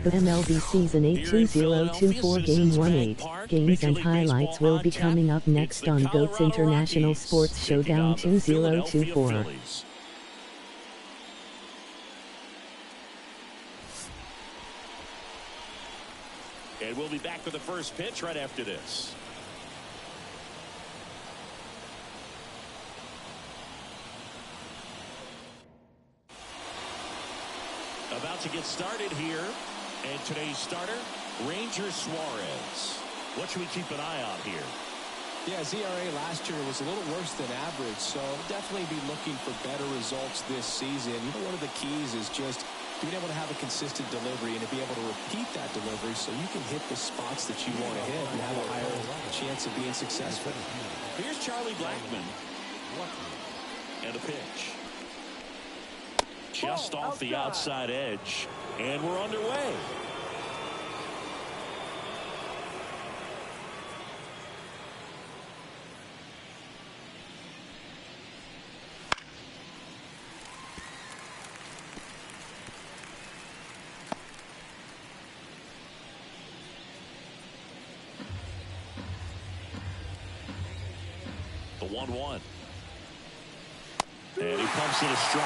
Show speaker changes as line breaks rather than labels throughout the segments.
The MLB Season 8 2024 Game 1-8 games and highlights will be coming up next on GOAT's International Sports Showdown 2024.
And we'll be back with the first pitch right after this. About to get started here. And today's starter, Ranger Suarez. What should we keep an eye on here?
Yeah, his ERA last year was a little worse than average, so definitely be looking for better results this season. You know, one of the keys is just being able to have a consistent delivery and to be able to repeat that delivery so you can hit the spots that you want to hit and have a higher chance of being successful.
Here's Charlie Blackmon. And a pitch. Just off the outside edge. And we're underway. The 1-1. And he pumps in a strike.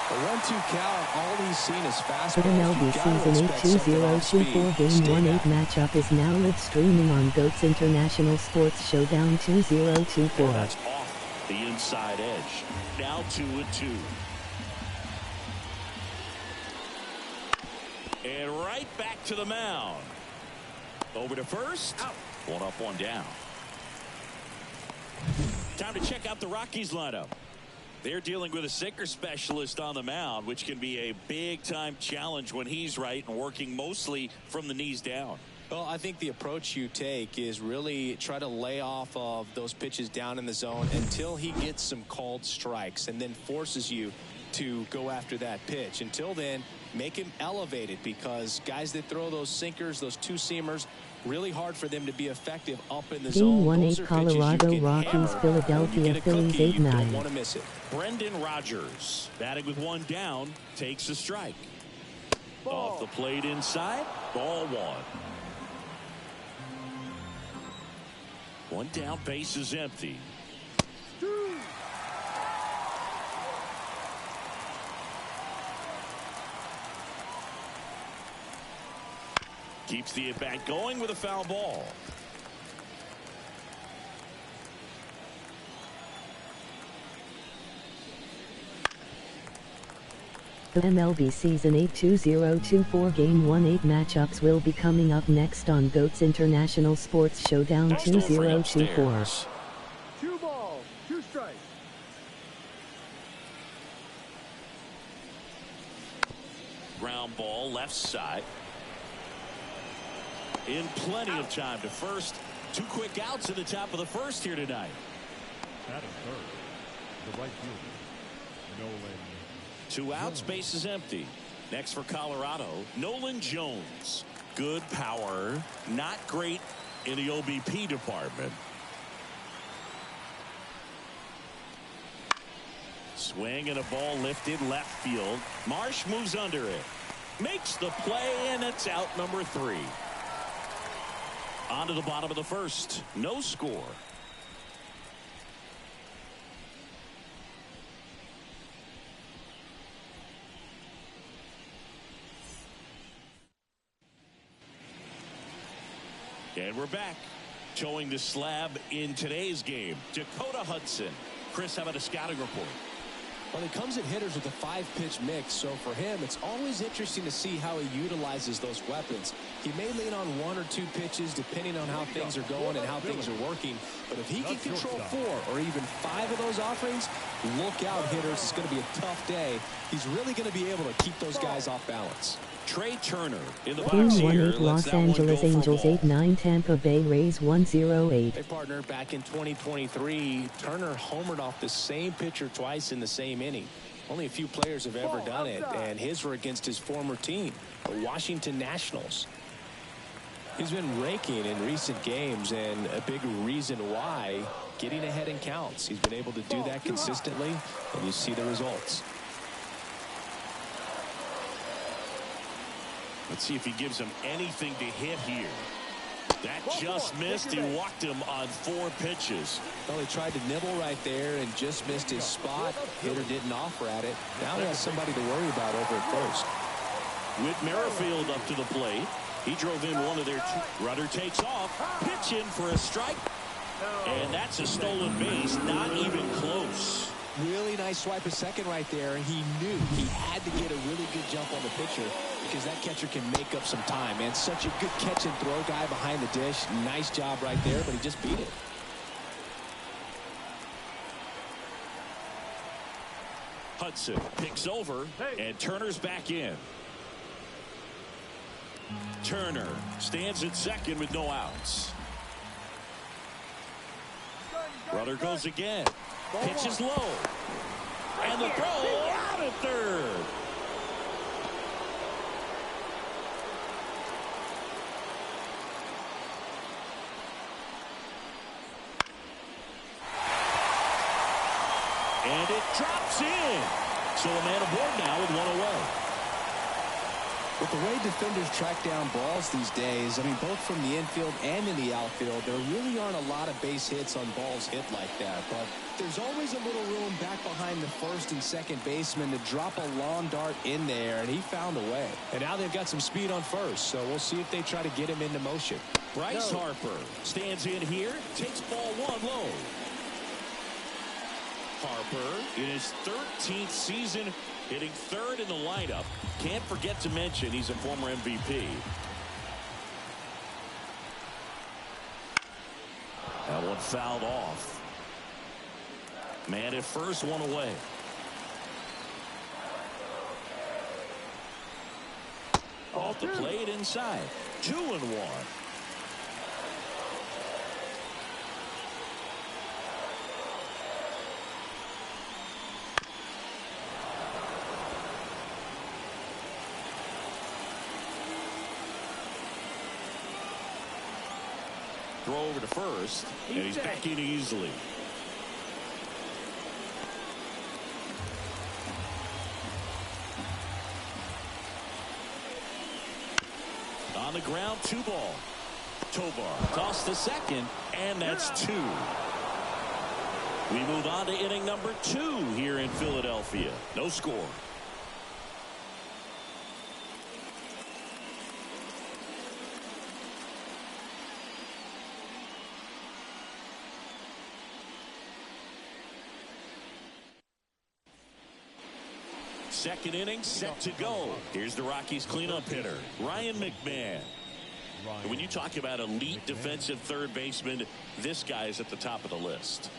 A 1-2 count, all he's seen is fastball.
The MLB Season 8 2024 Game 1-8 matchup is now live streaming on GOAT's International Sports Showdown 2024.
That's off the inside edge. Now 2-2. And right back to the mound. Over to first. Out. One up, one down. Time to check out the Rockies lineup. They're dealing with a sinker specialist on the mound, which can be a big-time challenge when he's right and working mostly from the knees down.
Well, I think the approach you take is really try to lay off of those pitches down in the zone until he gets some called strikes and then forces you to go after that pitch. Until then, make him elevated, because guys that throw those sinkers, those two-seamers, really hard for them to be effective up in the zone.
Game 1-8 Colorado Rockies Philadelphia Phillies 8-9.
Don't want to miss it.
Brendan Rodgers batting with one down takes a strike. Ball. Off the plate inside. Ball one. One down, base is empty. Keeps the at-bat going with a foul ball.
The MLB Season 8 2024 Game 1-8 matchups will be coming up next on GOAT's International Sports Showdown 2024.
2 balls, 2 strikes.
Ground ball left side. In plenty of time to first. 2 quick outs at the top of the first here tonight.
At third, the right fielder, Nolan.
2 outs, base is empty. Next for Colorado, Nolan Jones. Good power, not great in the OBP department. Swing and a ball lifted left field. Marsh moves under it. Makes the play, and it's out number 3. On to the bottom of the first. No score. And we're back. Towing the slab in today's game, Dakota Hudson. Chris, how about a scouting report?
Well, he comes at hitters with a 5-pitch mix, so for him, it's always interesting to see how he utilizes those weapons. He may lean on 1 or 2 pitches depending on how things are going and how things are working, but if he can control 4 or even 5 of those offerings, look out, hitters. It's going to be a tough day. He's really going to be able to keep those guys off balance.
Trey Turner in the
Game
box here.
1-8 Los Angeles Angels 8-9 Tampa Bay Rays 1-0-8.
Hey, partner, back in 2023, Turner homered off the same pitcher twice in the same inning. Only a few players have ever done it, and his were against his former team, the Washington Nationals. He's been raking in recent games, and a big reason why, getting ahead in counts. He's been able to do that consistently, and you see the results.
Let's see if he gives him anything to hit here. That just missed. He walked him on 4 pitches.
Well, he tried to nibble right there and just missed his spot. Hitter didn't offer at it. Now he has somebody to worry about over at first.
With Merrifield up to the plate. He drove in one of their 2. Runner takes off. Pitch in for a strike. And that's a stolen base. Not even close.
Really nice swipe of second right there. He knew he had to get a really good jump on the pitcher because that catcher can make up some time. And such a good catch and throw guy behind the dish. Nice job right there, but he just beat it.
Hudson picks over, and Turner's back in. Turner stands at second with no outs. Runner goes again. Pitch is low. And the throw out at third. And it drops in. So a man aboard now with 1 away.
With the way defenders track down balls these days, I mean, both from the infield and in the outfield, there really aren't a lot of base hits on balls hit like that. But there's always a little room back behind the first and second baseman to drop a long dart in there, and he found a way. And now they've got some speed on first, so we'll see if they try to get him into motion.
Bryce Harper stands in here, takes ball 1 low. Harper in his 13th season, hitting 3rd in the lineup. Can't forget to mention he's a former MVP. That one fouled off. Man at first, 1 away. Off the plate inside. 2-1. Throw over to first, and he's back in easily. On the ground, 2 ball. Tovar toss to second, and that's 2. We move on to inning number 2 here in Philadelphia. No score. Second inning set to go. Here's the Rockies cleanup hitter, Ryan McMahon. When you talk about elite defensive third baseman, this guy is at the top of the list.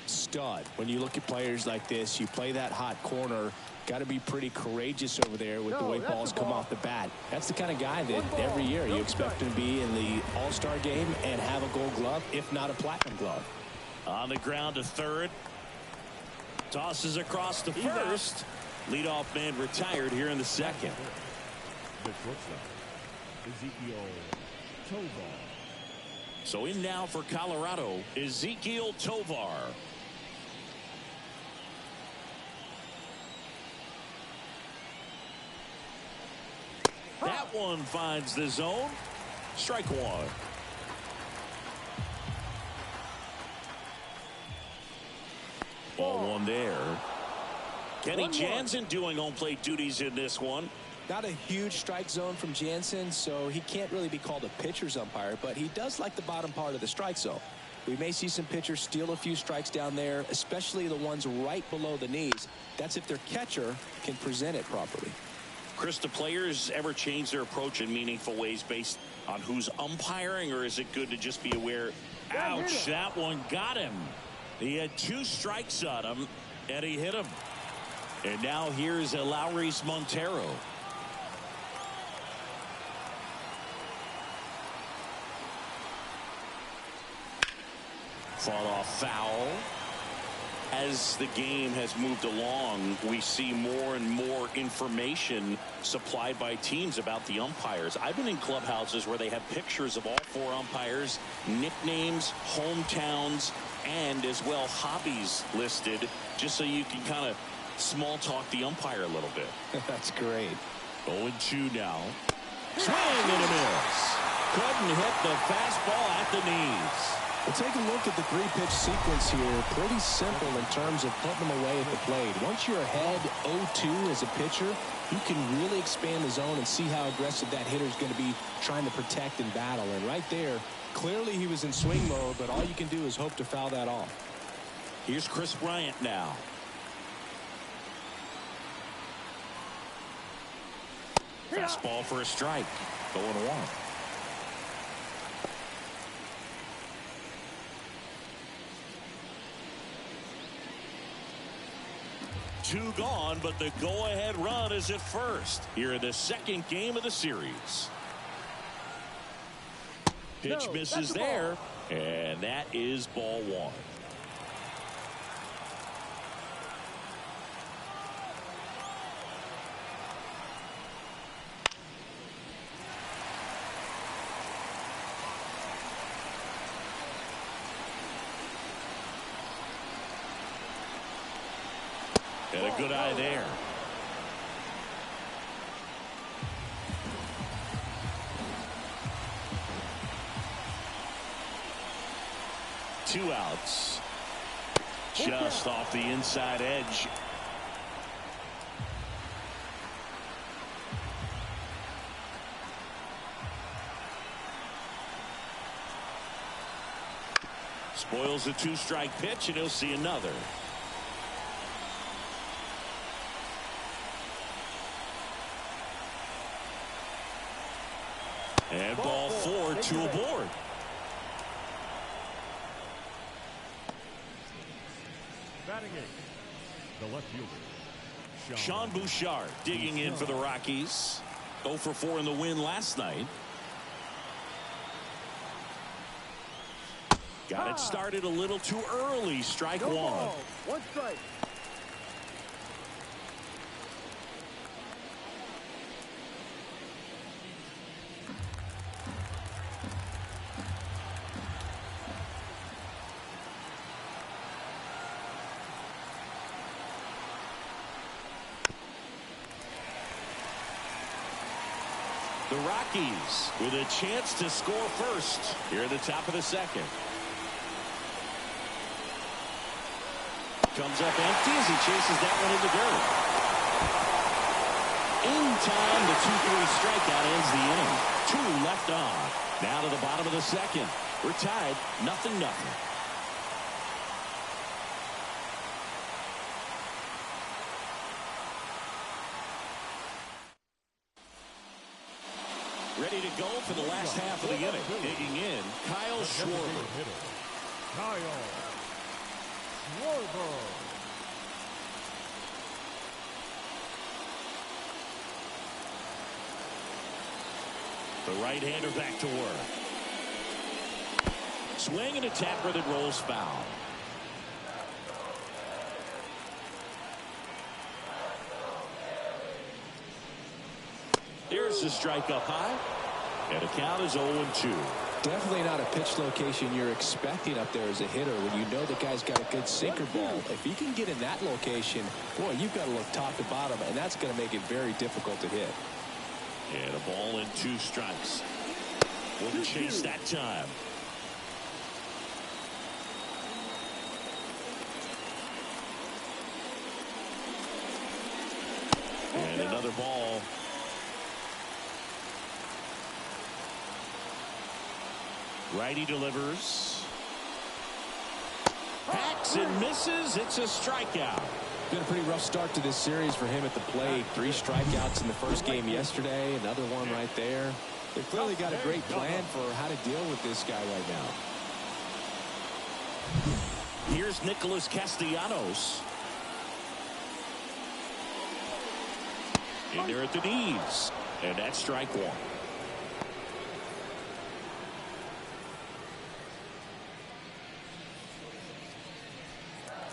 Stud. When you look at players like this, you play that hot corner. Got to be pretty courageous over there with the way balls come off the bat. That's the kind of guy that every year you expect him to be in the All-Star game and have a Gold Glove, if not a Platinum Glove.
On the ground to third. Tosses across to first. Leadoff man retired here in the second.
The shortstop, Ezekiel Tovar.
So in now for Colorado, Ezekiel Tovar. That one finds the zone. Strike 1. Ball 1 there. Kenny Jansen doing home plate duties in this one.
Not a huge strike zone from Jansen, so he can't really be called a pitcher's umpire, but he does like the bottom part of the strike zone. We may see some pitchers steal a few strikes down there, especially the ones right below the knees. That's if their catcher can present it properly.
Chris, do players ever change their approach in meaningful ways based on who's umpiring, or is it good to just be aware? Ouch, that one got him. He had 2 strikes on him, and he hit him. And now here's Lowry's Montero. Fought off foul. As the game has moved along, we see more and more information supplied by teams about the umpires. I've been in clubhouses where they have pictures of all 4 umpires, nicknames, hometowns, and as well hobbies listed, just so you can kind of small talk the umpire a little bit.
That's great.
0-2 now. Swing and a miss. Couldn't hit the fastball at the knees.
Well, take a look at the 3-pitch sequence here. Pretty simple in terms of putting them away at the plate. Once you're ahead 0-2 as a pitcher, you can really expand the zone and see how aggressive that hitter is going to be trying to protect and battle. And right there, clearly he was in swing mode, but all you can do is hope to foul that off.
Here's Chris Bryant now. Fastball for a strike. 0-1. Two gone, but the go-ahead run is at first. Here in the second game of the series. Pitch misses there, and that is ball one. And a good eye there. Two outs. Just off the inside edge. Spoils the 2-strike pitch, and he'll see another. And ball 4, 2 aboard.
Batting eighth, the left fielder,
Sean Bouchard digging in for the Rockies. 0 for 4 in the win last night. Got it started a little too early. Strike one.
One strike.
The Rockies with a chance to score first here at the top of the second. Comes up empty as he chases that one in the dirt. In time, the 2-3 strikeout ends the inning. 2 left on. Now to the bottom of the second. We're tied 0-0. Ready to go for the last half of the inning. Digging in, Kyle Schwarber.
Kyle Schwarber.
The right-hander back to work. Swing and a tapper that rolls foul. Here's the strike up high. And the count is 0-2.
Definitely not a pitch location you're expecting up there as a hitter when you know the guy's got a good sinker ball. If he can get in that location, boy, you've got to look top to bottom, and that's going to make it very difficult to hit.
And a ball and 2 strikes. Wouldn't chase that time. And another ball. Righty delivers. Hacks and misses. It's a strikeout.
Been a pretty rough start to this series for him at the plate. 3 strikeouts in the first game yesterday. Another one right there. They've clearly got a great plan for how to deal with this guy right now.
Here's Nicholas Castellanos. In there at the knees. And that's strike one.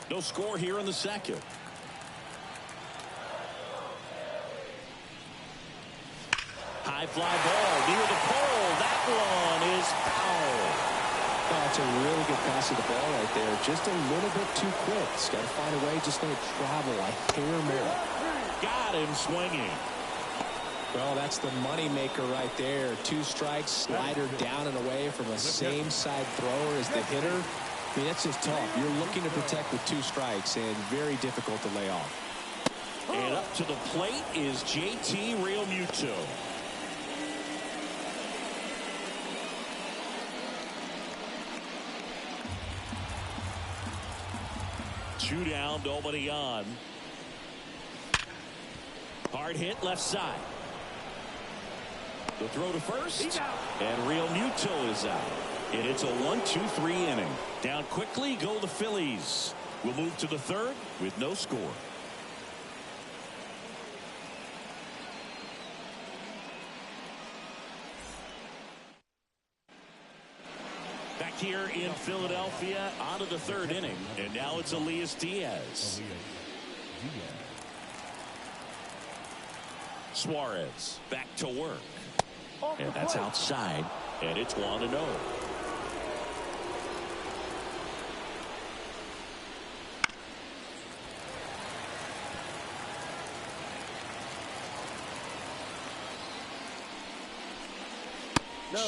No score here in the second. High fly ball near the pole. That one is foul.
Oh, that's a really good pass of the ball right there. Just a little bit too quick. He's got to find a way. Just let it travel a hair more.
Got him swinging.
Well, that's the money maker right there. 2 strikes, slider down and away from a same side thrower as the hitter. I mean, that's just tough. You're looking to protect with 2 strikes and very difficult to lay off.
And up to the plate is JT Realmuto. Two down, nobody on. Hard hit left side. The throw to first. And Realmuto is out. And it's a 1-2-3 inning. Down quickly go the Phillies. We'll move to the 3rd with no score. Back here in Philadelphia, on to the 3rd inning. And now it's Elias Diaz. Suarez back to work. And that's outside. And it's 1-0.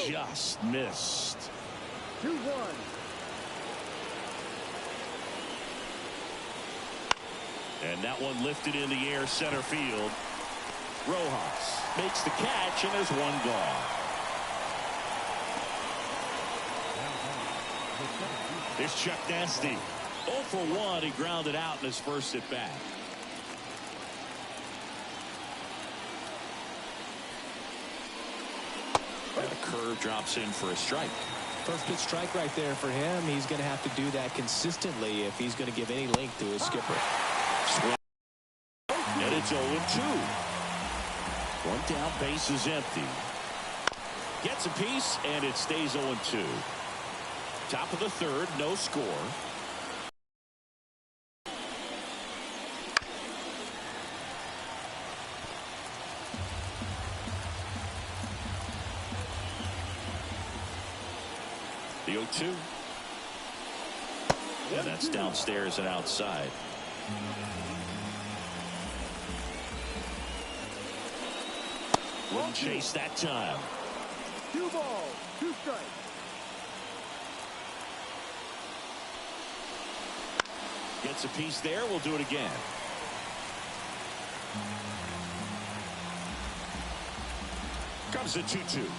Just missed.
2-1.
And that one lifted in the air center field. Rojas makes the catch, and there's one gone. There's Chuck Nasty. 0 for 1. He grounded out in his first at bat. And a curve drops in for a strike.
First pitch strike right there for him. He's going to have to do that consistently if he's going to give any length to his skipper.
Swing. And it's 0-2. One down, base is empty. Gets a piece, and it stays 0-2. Top of the 3rd, no score. The 0-2. Yeah, that's downstairs and outside. Wouldn't chase that time.
2 balls, 2 strikes.
Gets a piece there. We'll do it again. Comes the 2-2.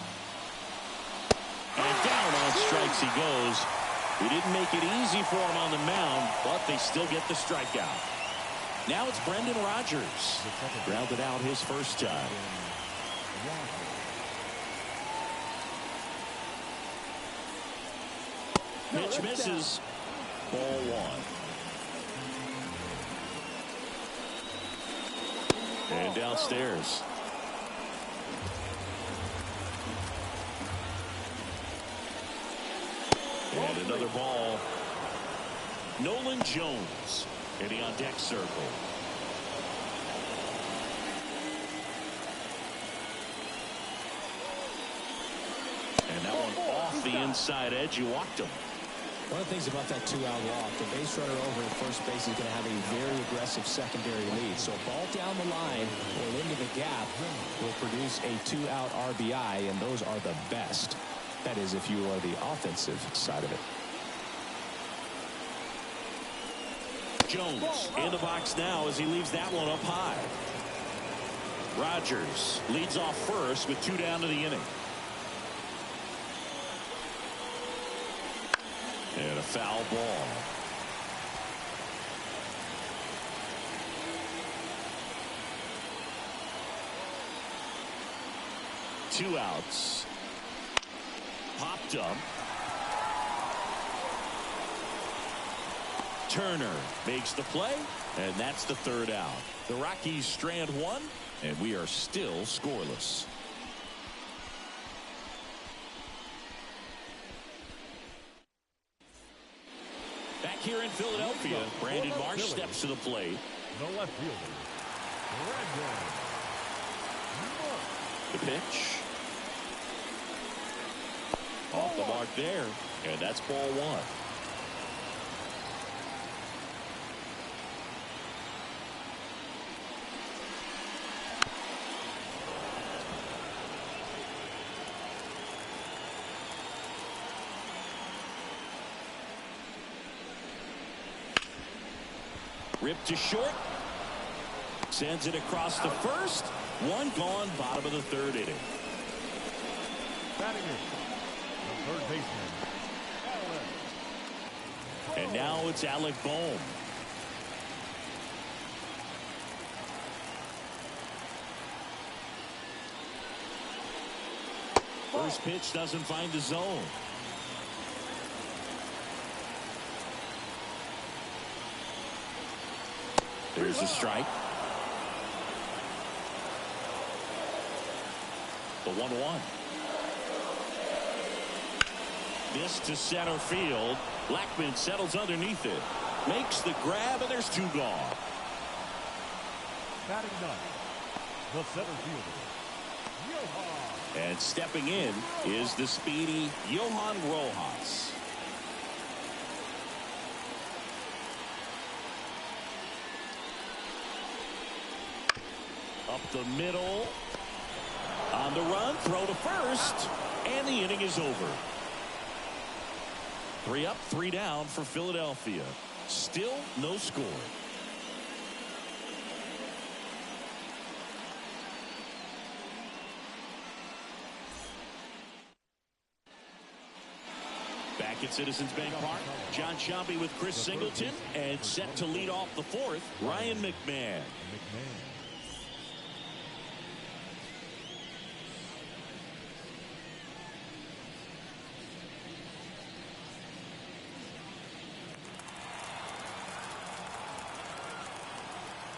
And down on strikes he goes. We didn't make it easy for him on the mound, but they still get the strikeout. Now it's Brendan Rodgers. Grounded out his first time. Pitch misses. Ball 1. And downstairs. And another ball. Nolan Jones hitting on deck circle. And that one off the inside edge. You walked him.
One of the things about that 2-out walk, the base runner over at first base is going to have a very aggressive secondary lead. So a ball down the line or into the gap will produce a 2-out RBI, and those are the best. That is, if you are the offensive side of it.
Jones in the box now as he leaves that one up high. Rodgers leads off first with 2 down to the inning. And a foul ball. Two outs. Popped up. Turner makes the play, and that's the 3rd out. The Rockies strand 1, and we are still scoreless. Back here in Philadelphia, Brandon Marsh steps to the plate.
The left fielder, Brandon.
The pitch. Off the mark there, and that's ball 1. Ripped to short. Sends it across the first. One gone, bottom of the third inning.
Batting it, the third baseman, Alec.
And now it's Alec Bohm. First pitch doesn't find the zone. There's a strike. The 1-1. This to center field. Blackman settles underneath it. Makes the grab, and there's two gone.
Batting ninth, the center fielder, Johan.
And stepping in is the speedy Johan Rojas. Up the middle. On the run, throw to first, and the inning is over. 3 up, 3 down for Philadelphia. Still no score. Back at Citizens Bank Park, John Sciambi with Chris Singleton, and set to lead off the fourth, Ryan McMahon.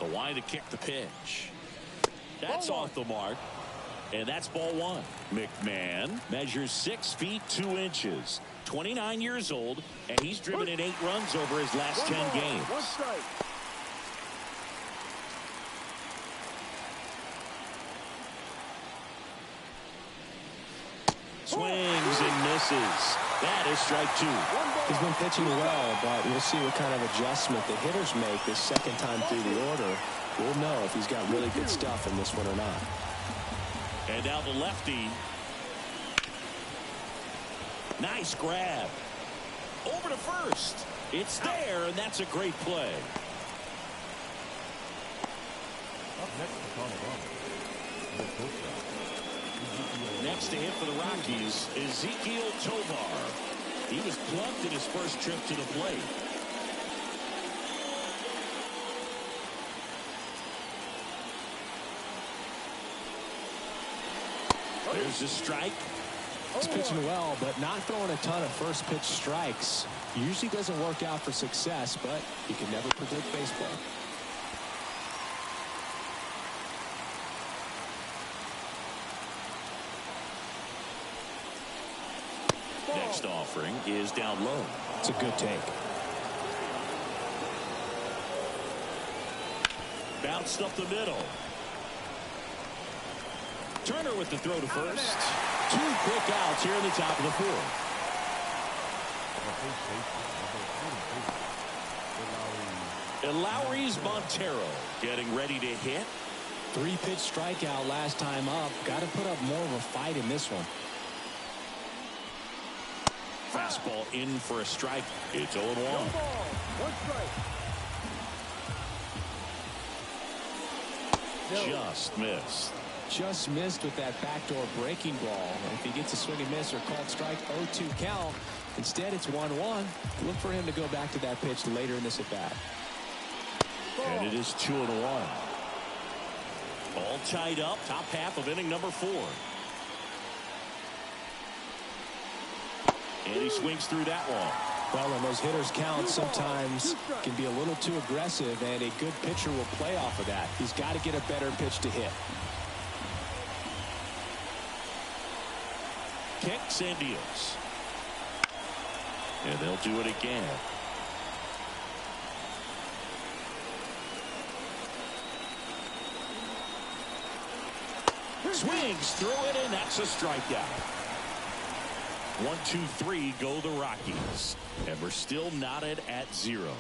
The line to kick the pitch. That's off the mark. And that's ball one. McMahon measures 6 feet 2 inches. 29 years old, and he's driven in 8 runs over his last 10 games.
One strike.
Swings and misses. That is strike 2.
He's been pitching well, but we'll see what kind of adjustment the hitters make this second time through the order. We'll know if he's got really good stuff in this one or not.
And now the lefty. Nice grab. Over to first. It's there, and that's a great play.
Up next to Colorado, the shortstop,
Next to hit for the Rockies, Ezekiel Tovar. He was plucked in his first trip to the plate. There's a strike.
He's pitching well, but not throwing a ton of first pitch strikes. Usually doesn't work out for success, but you can never predict baseball.
Next offering is down low.
It's a good take.
Bounced up the middle. Turner with the throw to first. 2 quick outs here in the top of the fourth. And Lowry's Montero getting ready to hit.
3-pitch strikeout last time up. Got to put up more of a fight in this one.
Fastball in for a strike. It's 0-1.
One strike.
Just missed.
Just missed with that backdoor breaking ball. If he gets a swing and miss or called strike, 0-2 count. Instead, it's 1-1. Look for him to go back to that pitch later in this at bat.
And it is 2-1. All tied up. Top half of inning number 4. And he swings through that one.
Well, when those hitters count, sometimes can be a little too aggressive, and a good pitcher will play off of that. He's got to get a better pitch to hit.
Kicks and deals. And they'll do it again. Swings through it, and that's a strikeout. 1, 2, 3 go the Rockies. And we're still knotted at 0.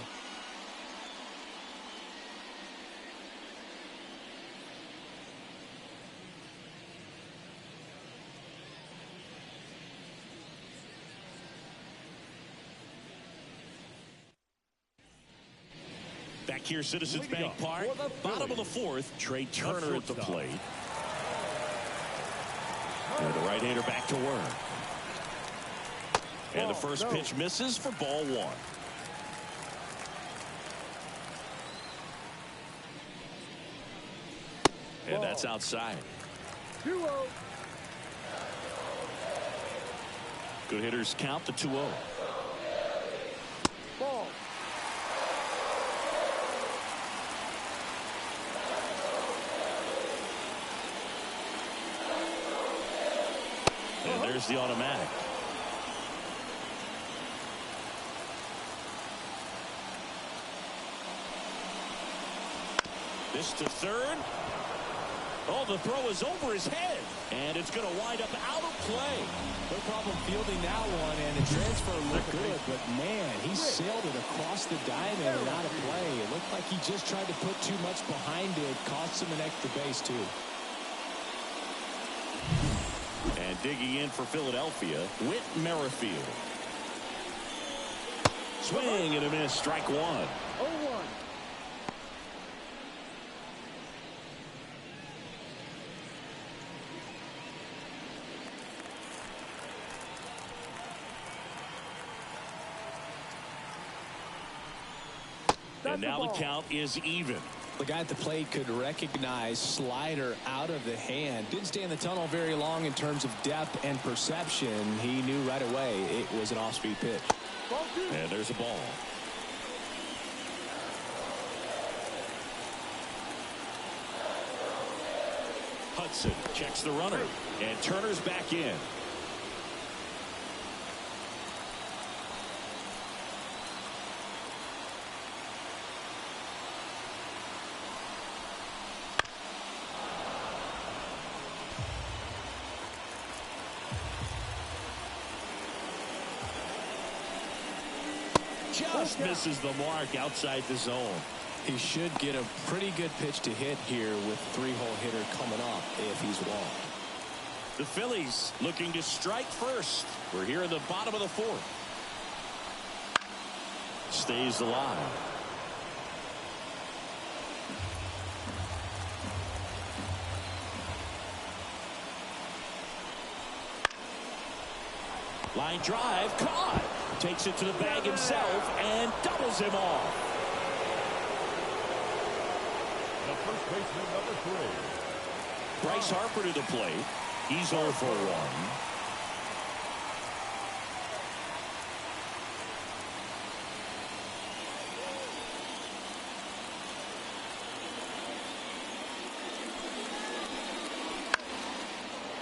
Back here, Citizens Bank Park.
For the
Bottom of the fourth, Trey Turner at the plate. And the right-hander back to work. And the first pitch misses for ball one. And that's outside.
2-0.
Good hitters count the 2-0.
Ball.
And there's the automatic. This to third. Oh, the throw is over his head. And it's going to wind up out of play.
No problem fielding that one, and the transfer looked good, but man, he sailed it across the diamond and out of play. It looked like he just tried to put too much behind it, cost him an extra base too.
And digging in for Philadelphia, Whit Merrifield. Swing and a miss, strike one.
0-1.
And now the count is even.
The guy at the plate could recognize slider out of the hand. Didn't stay in the tunnel very long in terms of depth and perception. He knew right away it was an off-speed pitch.
And there's a ball. Hudson checks the runner. And Turner's back in. Just misses the mark outside the zone.
He should get a pretty good pitch to hit here with three-hole hitter coming up if he's walked.
The Phillies looking to strike first. We're here in the bottom of the fourth. Stays alive. Line drive, caught. Takes it to the bag himself and doubles him off.
The first baseman, number 3.
Bryce Harper to the plate. He's 0 for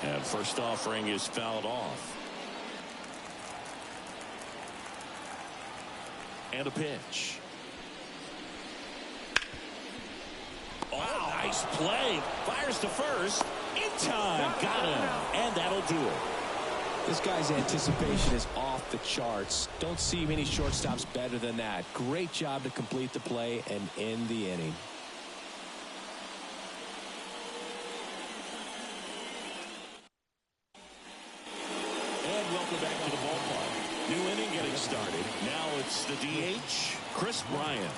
1. And first offering is fouled off. And a pitch. Oh, nice play. Fires to first. In time. Got him. And that'll do it.
This guy's anticipation is off the charts. Don't see many shortstops better than that. Great job to complete the play and end the inning.
And welcome back to the ballpark. New inning getting started. Now it's the DH, Chris Bryant.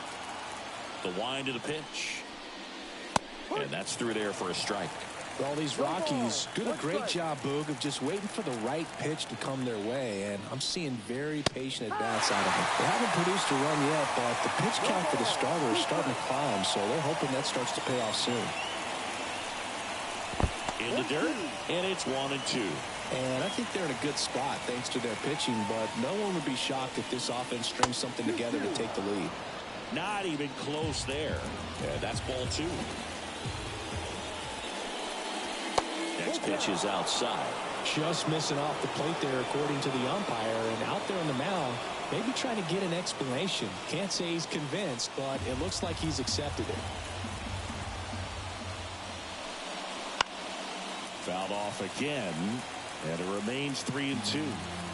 The wind of the pitch. And that's through there for a strike.
All these Rockies doing a great job, Boog, of just waiting for the right pitch to come their way, and I'm seeing very patient at-bats out of them. They haven't produced a run yet, but the pitch count for the starter is starting to climb, so they're hoping that starts to pay off soon.
In the dirt, and it's 1-2.
And I think they're in a good spot thanks to their pitching, but no one would be shocked if this offense strings something together to take the lead.
Not even close there. And that's ball 2. Next pitch is outside.
Just missing off the plate there according to the umpire, and out there on the mound maybe trying to get an explanation. Can't say he's convinced, but it looks like he's accepted it.
Fouled off again, and it remains 3-2.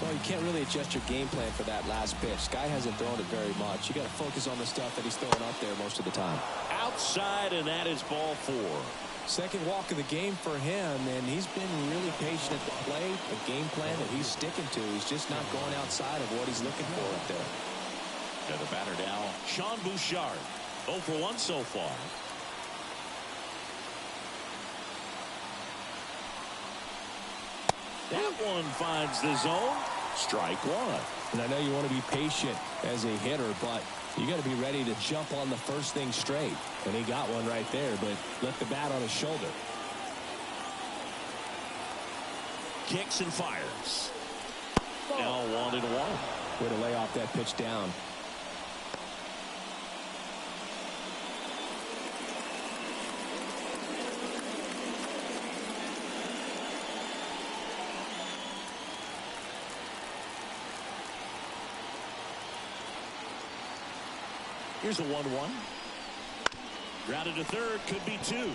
Well, you can't really adjust your game plan for that last pitch. Guy hasn't thrown it very much. You got to focus on the stuff that he's throwing up there most of the time.
Outside, and that is ball 4.
Second walk of the game for him, and he's been really patient at the plate. A game plan that he's sticking to. He's just not going outside of what he's looking for up there.
And the batter now, Sean Bouchard. 0 for 1 so far. That one finds the zone. Strike one.
And I know you want to be patient as a hitter, but you got to be ready to jump on the first thing straight. And he got one right there, but left the bat on his shoulder.
Kicks and fires. Now 1-1.
Way to lay off that pitch down.
Here's a 1-1. Grounded to third, could be 2.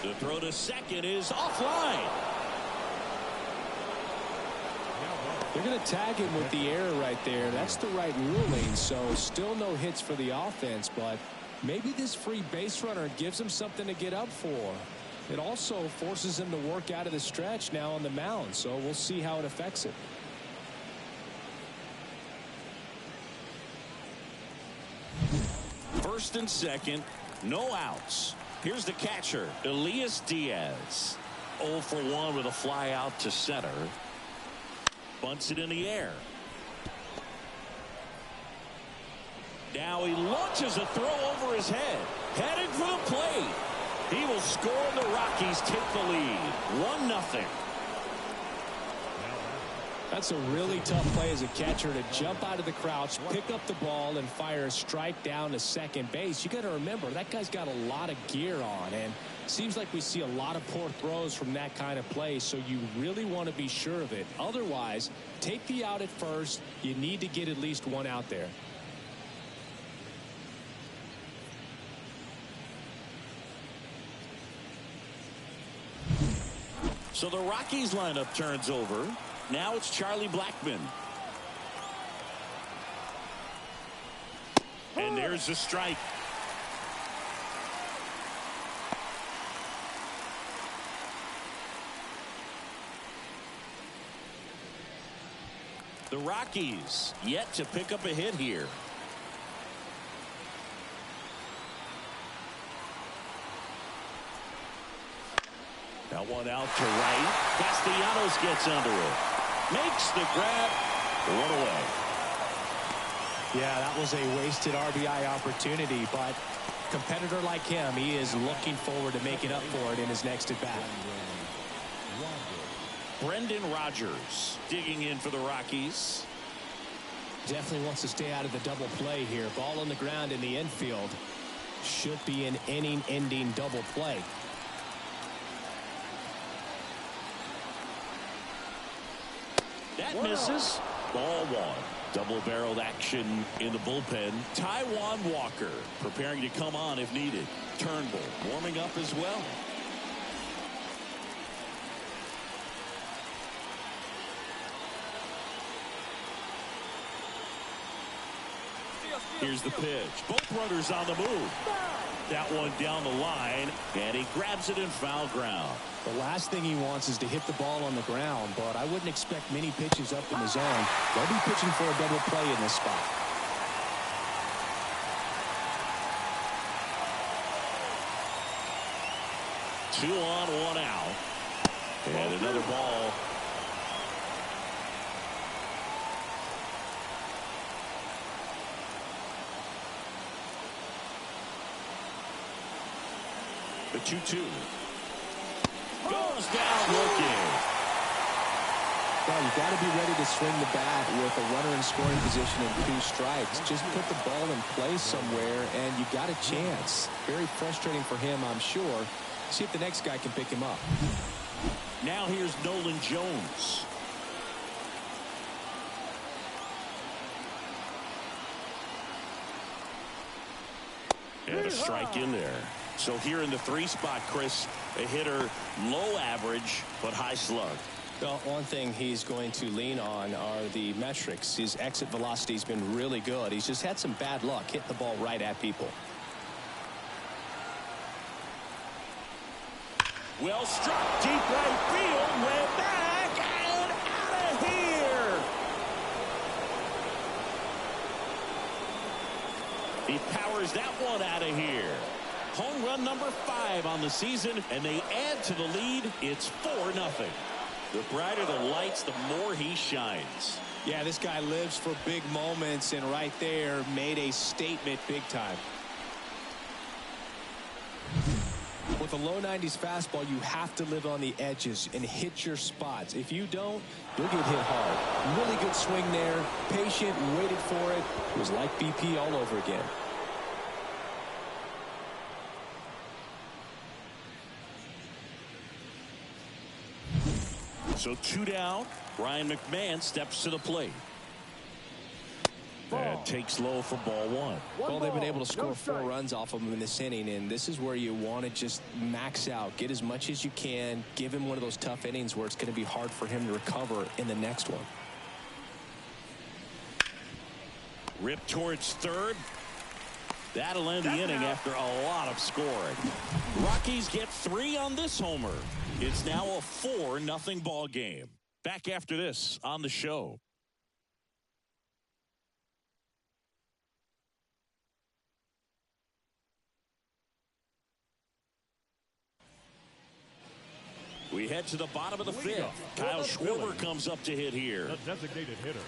The throw to second is offline.
They're going to tag him with the error right there. That's the right ruling. So still no hits for the offense, but maybe this free base runner gives him something to get up for. It also forces him to work out of the stretch now on the mound. So we'll see how it affects it.
First and second, no outs. Here's the catcher, Elias Diaz. 0 for 1 with a fly out to center. Bunts it in the air. Now he launches a throw over his head. Headed for the plate. He will score and the Rockies take the lead. 1-0.
That's a really tough play as a catcher to jump out of the crouch, pick up the ball, and fire a strike down to second base. You got to remember, that guy's got a lot of gear on, and it seems like we see a lot of poor throws from that kind of play, so you really want to be sure of it. Otherwise, take the out at first. You need to get at least one out there.
So the Rockies lineup turns over. Now it's Charlie Blackmon. And there's the strike. The Rockies yet to pick up a hit here. That one out to right. Castellanos gets under it. Makes the grab. 1 away.
Yeah, that was a wasted RBI opportunity, but competitor like him, he is looking forward to making up for it in his next at bat.
Brendan Rodgers digging in for the Rockies.
Definitely wants to stay out of the double play here. Ball on the ground in the infield. Should be an inning-ending double play.
That misses. Ball 1. Double-barreled action in the bullpen. Taijuan Walker preparing to come on if needed. Turnbull warming up as well. Here's the pitch. Both runners on the move. That one down the line, and he grabs it in foul ground.
The last thing he wants is to hit the ball on the ground, but I wouldn't expect many pitches up in the zone. They'll be pitching for a double play in this spot.
Two on, 1 out. And another ball. The 2-2. Goes down looking.
Well, you got to be ready to swing the bat with a runner in scoring position and 2 strikes. Just put the ball in play somewhere, and you got a chance. Very frustrating for him, I'm sure. See if the next guy can pick him up.
Now here's Nolan Jones. And a strike in there. So here in the 3 spot, Chris, a hitter low average but high slug.
Well, one thing he's going to lean on are the metrics. His exit velocity has been really good. He's just had some bad luck hitting the ball right at people.
Well struck, deep right field, way back and out of here. He powers hammers that one out of here. Home run number 5 on the season, and they add to the lead. It's 4-0. The brighter the lights, the more he shines.
Yeah, this guy lives for big moments, and right there made a statement big time. With a low 90s fastball, you have to live on the edges and hit your spots. If you don't, you'll get hit hard. Really good swing there. Patient, waited for it. It was like BP all over again.
So 2 down. Ryan McMahon steps to the plate. And takes low for ball 1.
Well, they've been able to score 4 runs off of him in this inning, and this is where you want to just max out. Get as much as you can. Give him one of those tough innings where it's going to be hard for him to recover in the next one.
Ripped towards third. That'll end the inning after a lot of scoring. Rockies get 3 on this homer. It's now a 4-0 ball game. Back after this on the show. We head to the bottom of the 5th. Kyle Schwarber comes up to hit here.
The designated hitter.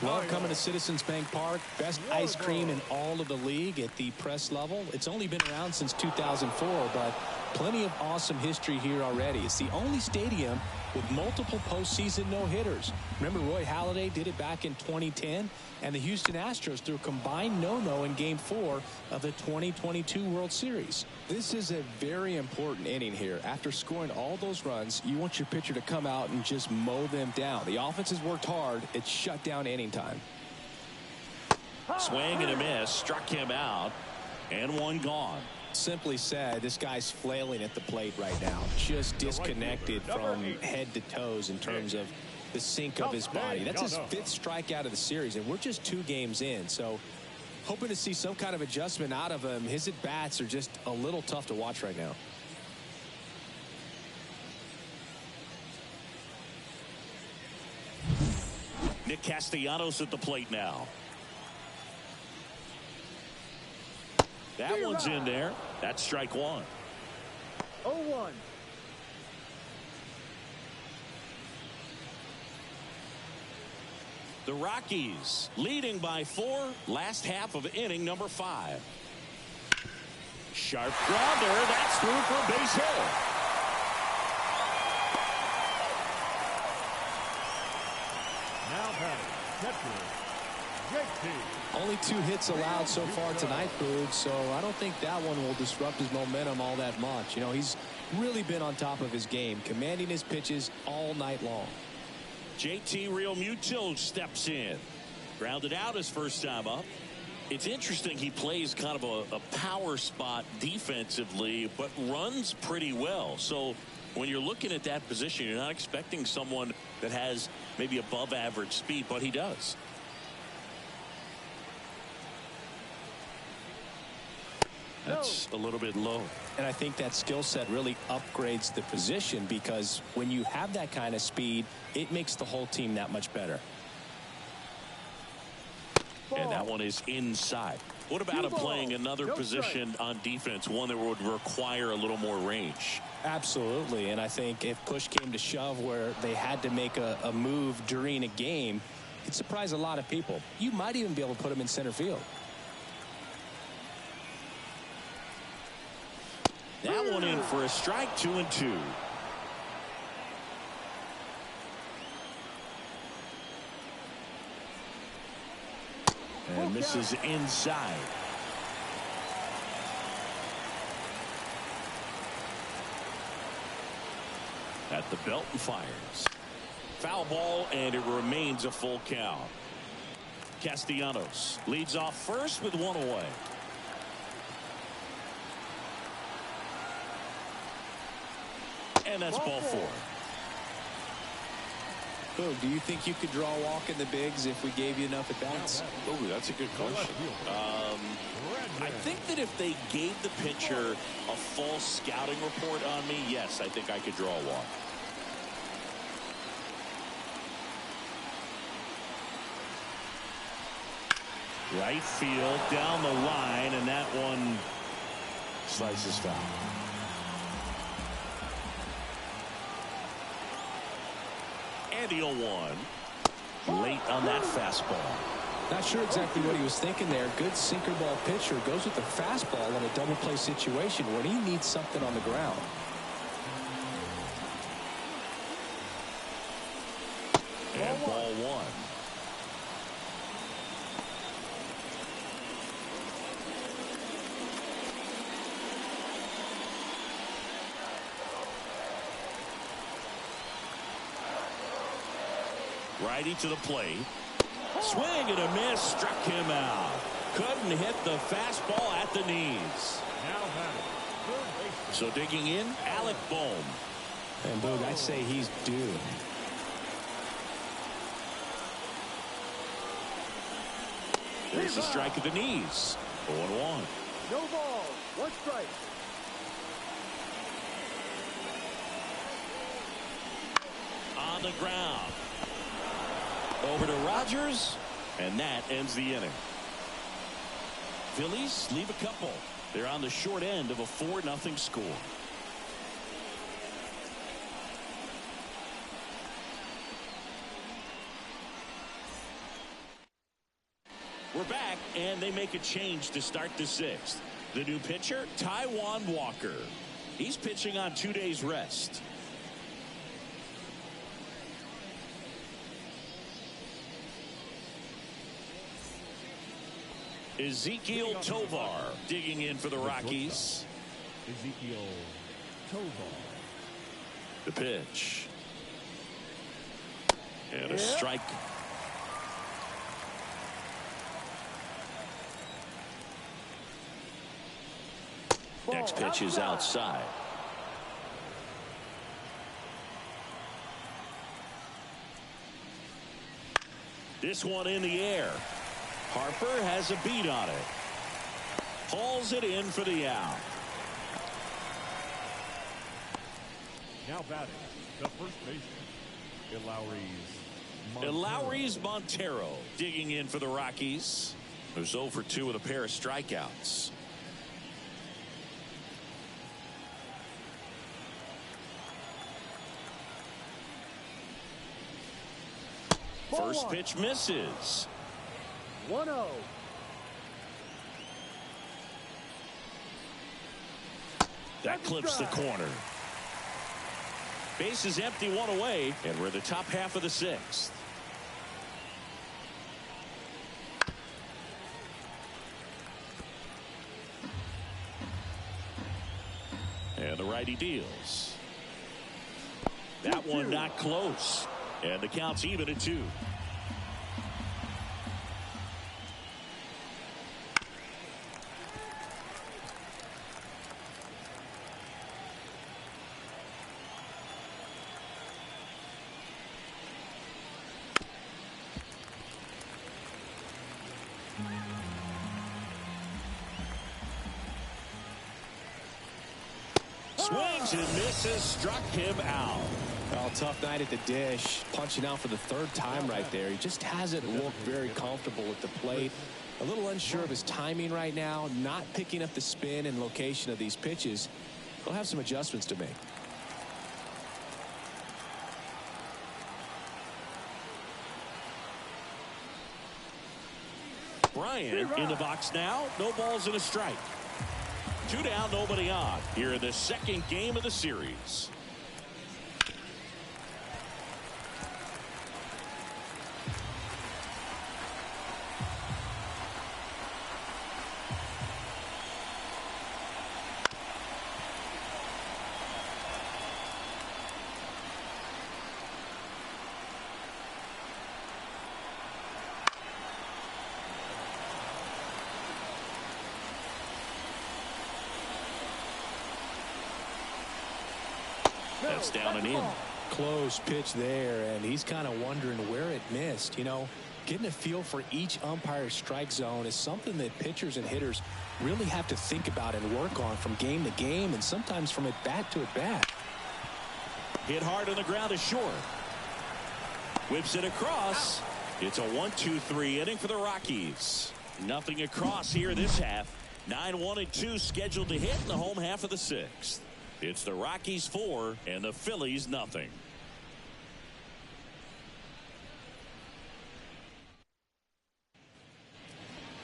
Love coming to Citizens Bank Park. Best ice cream in all of the league at the press level. It's only been around since 2004, but plenty of awesome history here already. It's the only stadium with multiple postseason no-hitters. Remember, Roy Halladay did it back in 2010, and the Houston Astros threw a combined no-no in Game 4 of the 2022 World Series. This is a very important inning here. After scoring all those runs, you want your pitcher to come out and just mow them down. The offense has worked hard. It's shut down inning time.
Swing and a miss. Struck him out. And one gone.
Simply said, this guy's flailing at the plate right now. Just disconnected from head to toes in terms of the sink of his body. That's his 5th strikeout of the series, and we're just 2 games in. So hoping to see some kind of adjustment out of him. His at-bats are just a little tough to watch right now.
Nick Castellanos at the plate now. That one's in there. That's strike 1.
0-1.
The Rockies leading by 4. Last half of inning number 5. Sharp grounder. That's through for a base hit.
Now batting, catcher, JT.
Only 2 hits allowed so far tonight, Boog, so I don't think that one will disrupt his momentum all that much. You know, he's really been on top of his game, commanding his pitches all night long.
JT Realmuto steps in. Grounded out his first time up. It's interesting, he plays kind of a power spot defensively, but runs pretty well. So when you're looking at that position, you're not expecting someone that has maybe above average speed, but he does. That's a little bit low.
And I think that skill set really upgrades the position, because when you have that kind of speed, it makes the whole team that much better.
And that one is inside. What about him playing another position on defense, one that would require a little more range?
Absolutely. And I think if push came to shove where they had to make a move during a game, it'd surprise a lot of people. You might even be able to put him in center field.
That one in for a strike. 2-2. And misses inside. At the belt and fires. Foul ball, and it remains a full count. Castellanos leads off first with 1 away. And that's ball 4.
Oh, do you think you could draw a walk in the bigs if we gave you enough at bats?
Oh, that's a good question. I think that if they gave the pitcher a full scouting report on me, yes, I think I could draw a walk. Right field down the line, and that one slices foul. And the 0-1. Late on that fastball.
Not sure exactly what he was thinking there. Good sinker ball pitcher goes with the fastball in a double play situation when he needs something on the ground.
And ball 1. Righty to the plate. Swing and a miss, struck him out. Couldn't hit the fastball at the knees. So digging in, Alec Bohm.
And Boog, I'd say he's due.
There's a strike at the knees. 0-1.
No ball. 1 strike.
On the ground. Over to Rogers, and that ends the inning. Phillies leave a couple. They're on the short end of a 4-0 score. We're back, and they make a change to start the 6th. The new pitcher, Taijuan Walker. He's pitching on 2 days rest. Ezekiel Tovar digging in for the Rockies.
Ezekiel Tovar.
The pitch. And a strike. Next pitch is outside. This one in the air. Harper has a beat on it. Pulls it in for the out.
Now batting, the first baseman,
Elauris Montero digging in for the Rockies. There's 0 for 2 with a pair of strikeouts. First pitch misses.
1-0.
That clips the corner. Base is empty, 1 away, and we're in the top half of the 6th. And the righty deals. That one not close. And the count's even at 2. Swings and misses, struck him out.
Well, tough night at the dish. Punching out for the 3rd time right there. He just hasn't looked very comfortable at the plate. A little unsure of his timing right now. Not picking up the spin and location of these pitches. He'll have some adjustments to make.
Bryant in the box now. No balls and a strike. 2 down, nobody on. Here in the 2nd game of the series. That's down and in.
Close pitch there, and he's kind of wondering where it missed. You know, getting a feel for each umpire's strike zone is something that pitchers and hitters really have to think about and work on from game to game, and sometimes from at bat to at bat.
Hit hard on the ground is short. Whips it across. It's a 1-2-3 inning for the Rockies. Nothing across here this half. 9-1-2 scheduled to hit in the home half of the sixth. It's the Rockies 4 and the Phillies nothing.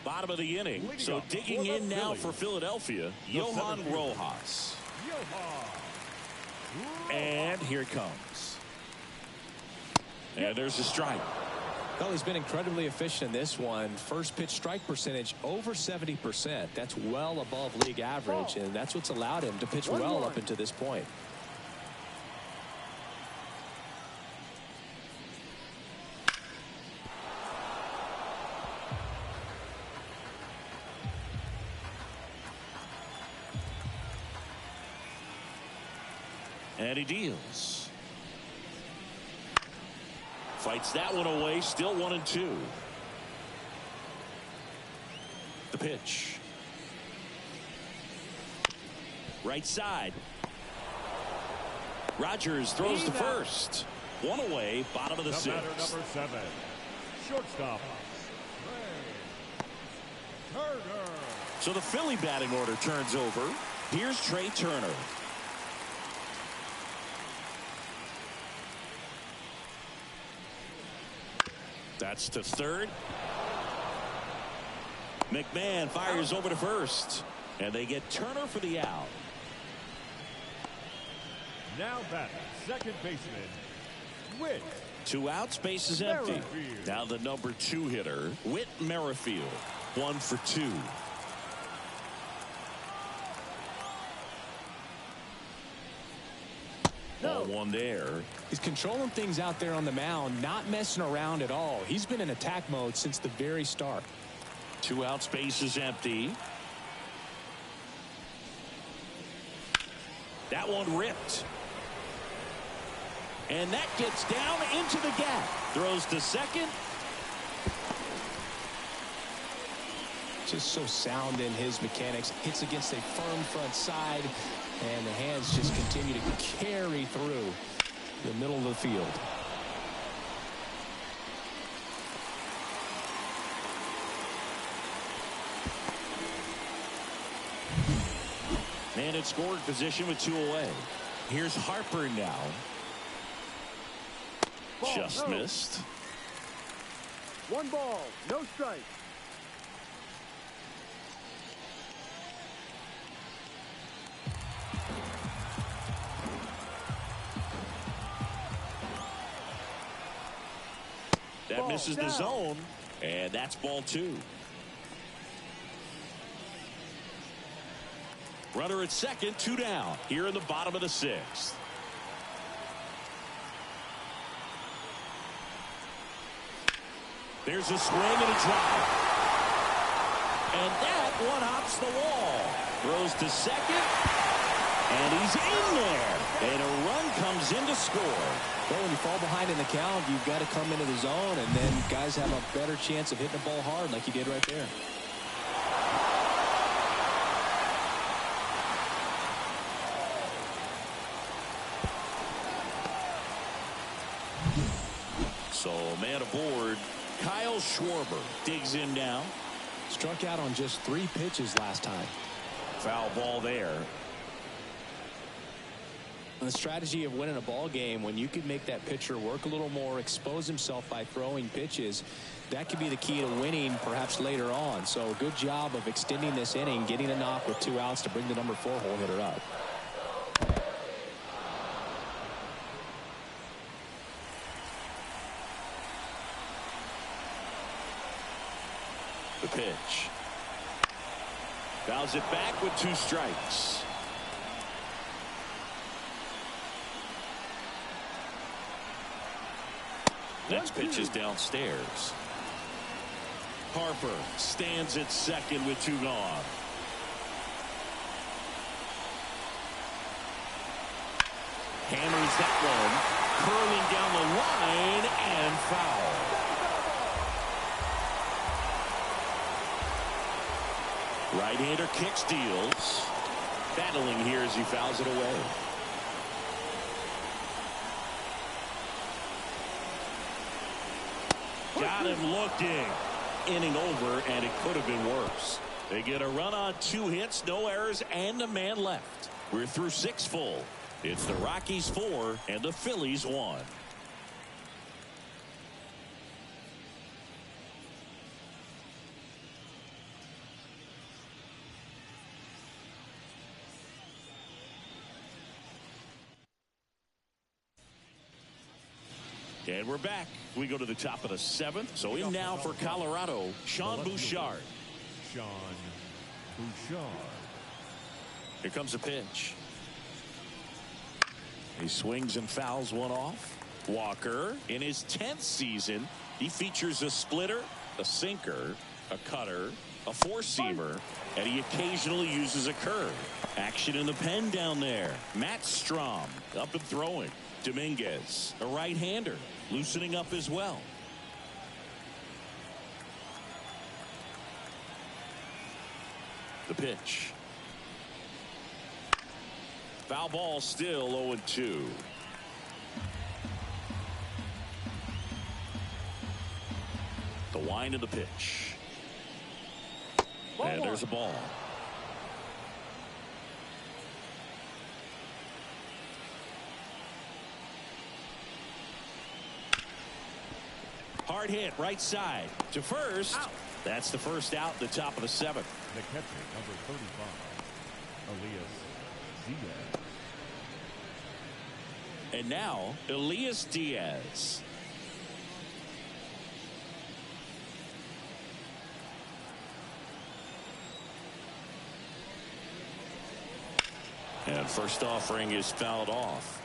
Bottom of the inning. So digging in now for Philadelphia, Johan Rojas. And here it comes. And there's a strike.
Well, he's been incredibly efficient in this one. First pitch strike percentage over 70%. That's well above league average, and that's what's allowed him to pitch well up until this point.
And he deals. Fights that one away. Still 1-2. The pitch. Right side. Rogers throws to first. One away. Bottom of the sixth.
Number 7. Shortstop. Turner.
So the Philly batting order turns over. Here's Trey Turner. That's to third. McMahon fires over to first. And they get Turner for the out.
Now batting, second baseman, Whit.
2 outs, base is empty. Now the number 2 hitter, Whit Merrifield. 1 for 2. Ball one there.
He's controlling things out there on the mound, not messing around at all. He's been in attack mode since the very start.
2 outs, base is empty. That one ripped. And that gets down into the gap. Throws to second.
Just so sound in his mechanics. Hits against a firm front side. And the hands just continue to carry through the middle of the field.
Man in scoring position with 2 away. Here's Harper now. Just missed.
1 ball, no strike.
That misses the zone, and that's ball 2. Runner at second, 2 down. Here in the bottom of the sixth. There's a swing and a drive. And that one hops the wall. Throws to second. And he's in there. And a run comes in to score.
Well, when you fall behind in the count, you've got to come into the zone, and then guys have a better chance of hitting the ball hard like he did right there.
So, man aboard. Kyle Schwarber digs in now.
Struck out on just 3 pitches last time.
Foul ball there.
The strategy of winning a ball game, when you could make that pitcher work a little more, expose himself by throwing pitches, that could be the key to winning perhaps later on. So good job of extending this inning, getting a knock with 2 outs to bring the number 4 hole hitter up.
The pitch. Fouls it back with 2 strikes. Next pitch is downstairs. Harper stands at second with 2 gone. Hammers that one, curling down the line and foul. Right-hander kicks, deals. Battling here as he fouls it away. Got him looking. inning over, and it could have been worse. They get a run on 2 hits, no errors, and a man left. We're through 6 full. It's the Rockies 4 and the Phillies 1. And we're back. We go to the top of the 7th. So in now for Colorado, Sean Bouchard.
Sean Bouchard.
Here comes a pitch. He swings and fouls one off. Walker, in his 10th season, he features a splitter, a sinker, a cutter, a four-seamer, and he occasionally uses a curve. Action in the pen down there. Matt Strom up and throwing. Dominguez, a right-hander, loosening up as well. The pitch. Foul ball, still 0-2. The wind of the pitch. And there's a ball. Hard hit right side to first. Out. That's the first out, the top of the 7th.
The catcher, number 35, Elias Diaz.
And now, Elias Diaz. And first offering is fouled off.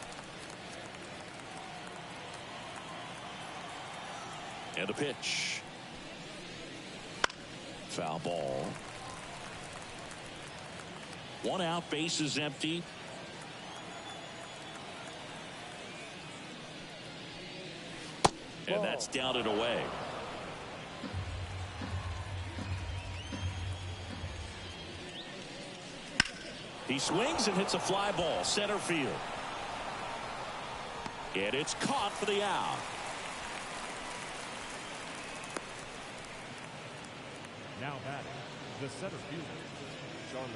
And a pitch. Foul ball. 1 out, base is empty. And that's down and away. He swings and hits a fly ball, center field. And it's caught for the out.
Now batting, the center fielder, Charlie.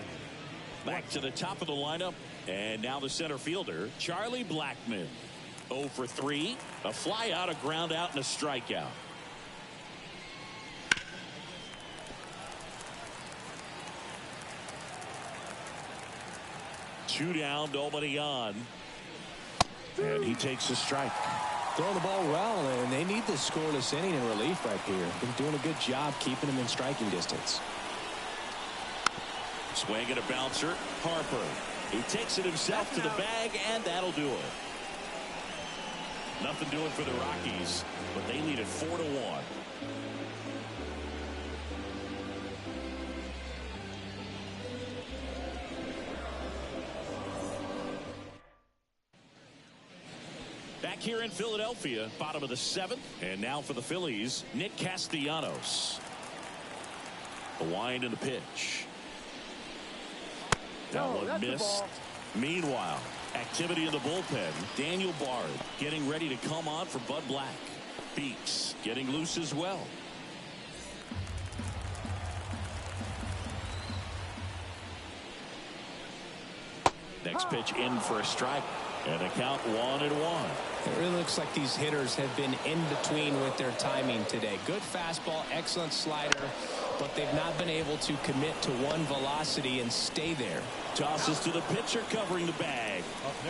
Back to the top of the lineup, and now the center fielder, Charlie Blackmon. 0 for 3, a fly out, a ground out, and a strikeout. Two down, nobody on. And he takes a strike.
Throwing the ball well, and they need this scoreless inning in relief right here. Been doing a good job keeping them in striking distance.
Swing and a bouncer. Harper. He takes it himself to the bag, and that'll do it. Nothing doing for the Rockies, but they lead it 4-1. Back here in Philadelphia, bottom of the 7th, and now for the Phillies, Nick Castellanos. The wind and the pitch. That one missed. Meanwhile, activity in the bullpen. Daniel Bard getting ready to come on for Bud Black. Beeks getting loose as well. Next pitch in for a strike. And a count 1-1.
It really looks like these hitters have been in between with their timing today. Good fastball, excellent slider, but they've not been able to commit to one velocity and stay there.
Tosses to the pitcher covering the bag.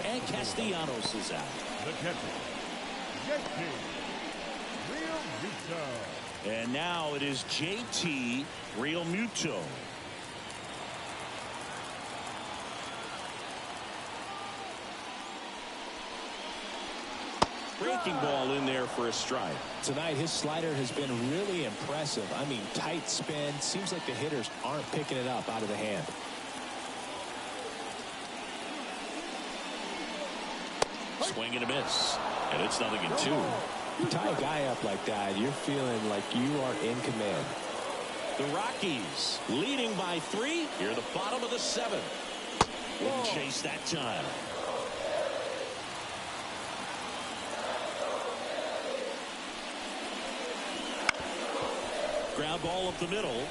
And Castellanos is out.
The catcher, JT Realmuto.
And now it is JT Realmuto. Breaking ball in there for a strike.
Tonight, his slider has been really impressive. I mean, tight spin. Seems like the hitters aren't picking it up out of the hand.
Swing and a miss. And it's 0-2.
You tie a guy up like that, you're feeling like you are in command.
The Rockies leading by 3 here at the bottom of the 7th. Wouldn't chase that time. Ground ball up the middle.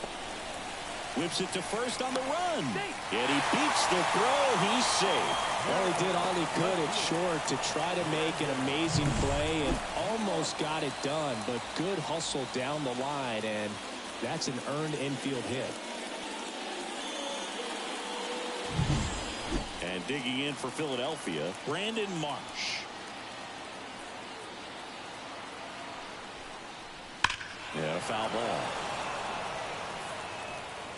Whips it to first on the run. And he beats the throw. He's safe.
Well, he did all he could at short to try to make an amazing play and almost got it done. But good hustle down the line, and that's an earned infield hit.
And digging in for Philadelphia, Brandon Marsh. Yeah, a foul ball.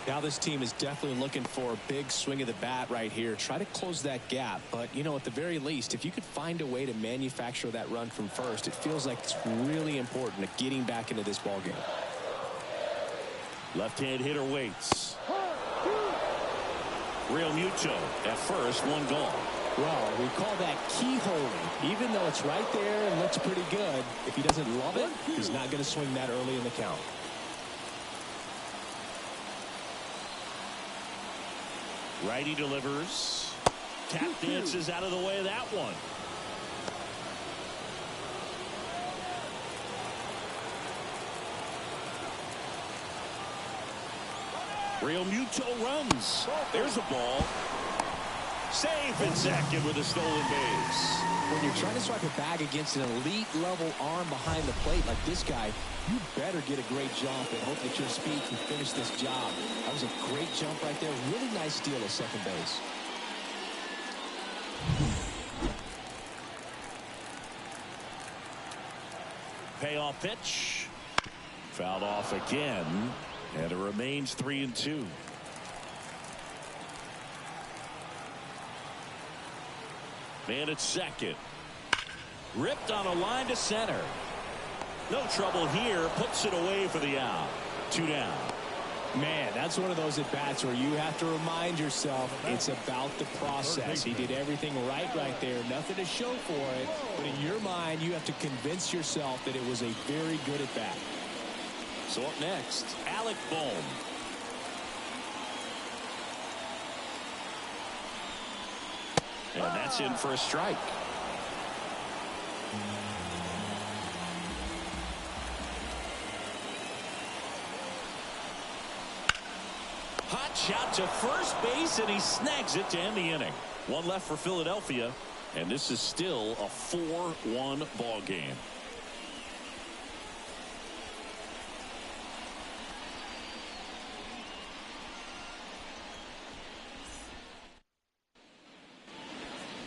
Now this team is definitely looking for a big swing of the bat right here. Try to close that gap. But, you know, at the very least, if you could find a way to manufacture that run from first, it feels like it's really important to getting back into this ball game.
Left-hand hitter waits. Real Muto at first, one gone.
Well, we call that keyholing. Even though it's right there and looks pretty good, if he doesn't love it, he's not going to swing that early in the count.
Righty delivers. Tap dances out of the way of that one. Real Muto runs. There's a ball. Safe and second with a stolen base.
When you're trying to swipe a bag against an elite level arm behind the plate like this guy, you better get a great jump and hope that your speed can finish this job. That was a great jump right there. Really nice steal at second base.
Payoff pitch. Fouled off again. And it remains 3-2. Man at second. Ripped on a line to center. No trouble here. Puts it away for the out. 2 down.
Man, that's one of those at-bats where you have to remind yourself it's about the process. He did everything right there. Nothing to show for it. But in your mind, you have to convince yourself that it was a very good at-bat.
So up next, Alec Bohm. And that's in for a strike. Hot shot to first base, and he snags it to end the inning. One left for Philadelphia, and this is still a 4-1 ball game.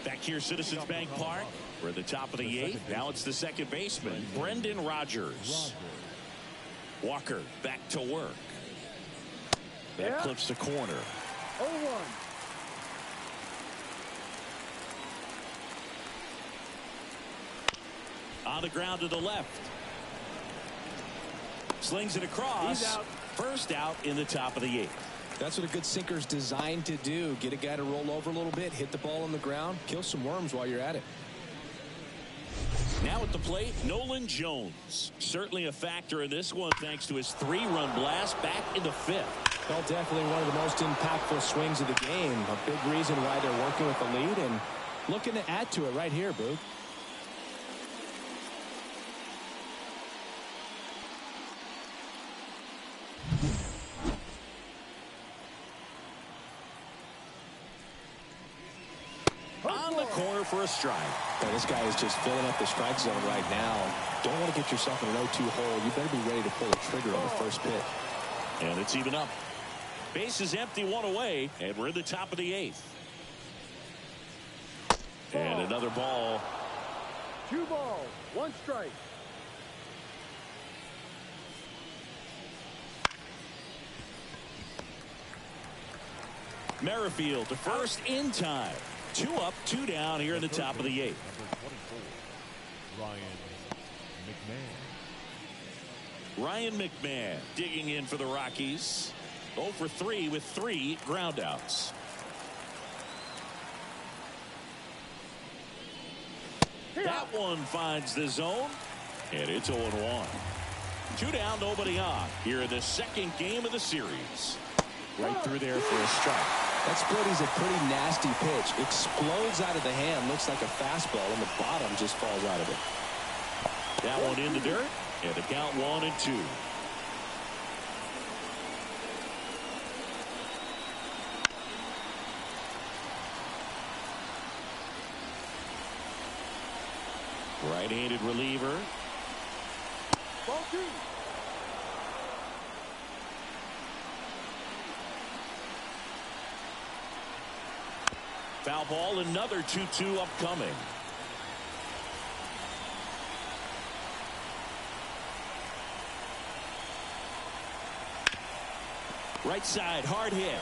Back here, Citizens Bank Park. We're at the top of the 8th. Now it's the second baseman, Brendan Rodgers. Walker back to work. That clips the corner.
0-1.
On the ground to the left. Slings it across.
He's out.
First out in the top of the 8th.
That's what a good sinker's designed to do. Get a guy to roll over a little bit, hit the ball on the ground, kill some worms while you're at it.
Now at the plate, Nolan Jones. Certainly a factor in this one thanks to his 3-run blast back in the 5th.
Well, definitely one of the most impactful swings of the game. A big reason why they're working with the lead and looking to add to it right here, Boog.
On the corner for a strike.
Well, this guy is just filling up the strike zone right now. Don't want to get yourself in an 0-2 hole. You better be ready to pull the trigger on the first pitch.
And it's even up. Base is empty, one away, and we're in the top of the 8th. And another ball.
2 balls, 1 strike.
Merrifield to first in time. 2 up, 2 down here in the top of the 8th. Ryan McMahon digging in for the Rockies. 0 for 3 with 3 groundouts. That one finds the zone, and it's 0-1. 2 down, nobody on here in the second game of the series.
Right through there for a strike. That split is a pretty nasty pitch. Explodes out of the hand. Looks like a fastball, and the bottom just falls out of it.
That one in the dirt, and the count 1-2. Right-handed reliever.
Ball 2.
Foul ball, another 2-2 upcoming. Right side, hard hit.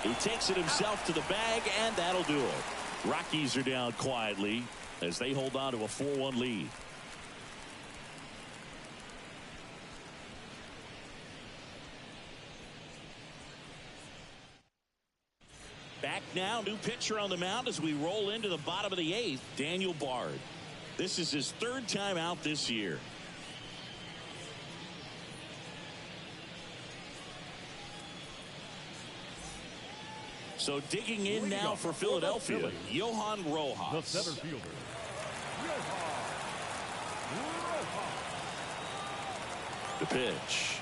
He takes it himself to the bag, and that'll do it. Rockies are down quietly as they hold on to a 4-1 lead. Back now, new pitcher on the mound as we roll into the bottom of the 8th, Daniel Bard. This is his 3rd time out this year. So digging in now for Philadelphia, Johan Rojas.
The center fielder, Johan Rojas.
The pitch.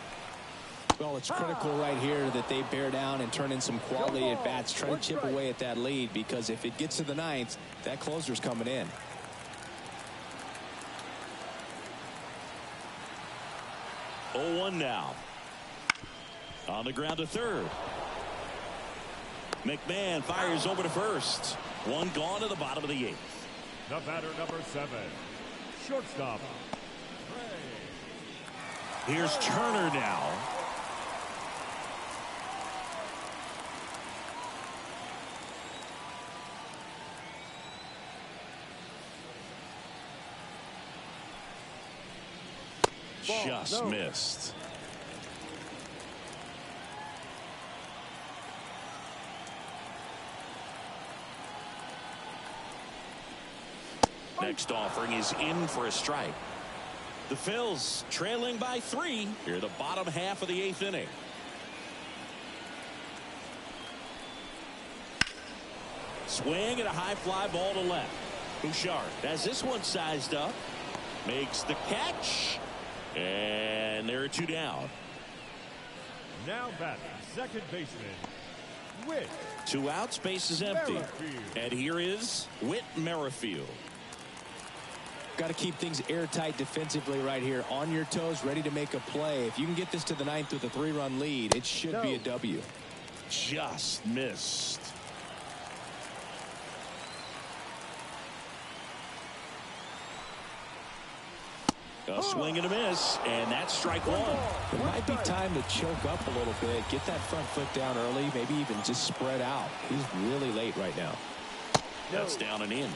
Well, it's critical right here that they bear down and turn in some quality at bats, try to chip away at that lead, because if it gets to the 9th, that closer's coming in.
Oh, 1 now. On the ground to third. McMahon fires over to first. 1 gone to the bottom of the 8th.
The batter, number 7, shortstop.
Here's Turner now. Just missed. Next offering is in for a strike. The Phils trailing by 3 here, the bottom half of the 8th inning. Swing and a high fly ball to left. Bouchard has this one sized up. Makes the catch. And there are 2 down.
Now batting, second baseman, Whit.
2 outs, base is empty.
Merrifield.
And here is Whit Merrifield.
Got to keep things airtight defensively right here, on your toes, ready to make a play. If you can get this to the 9th with a 3-run lead, it should be a W.
Just missed. A swing and a miss, and that's strike 1.
It might be time to choke up a little bit, get that front foot down early, maybe even just spread out. He's really late right now.
That's down and in.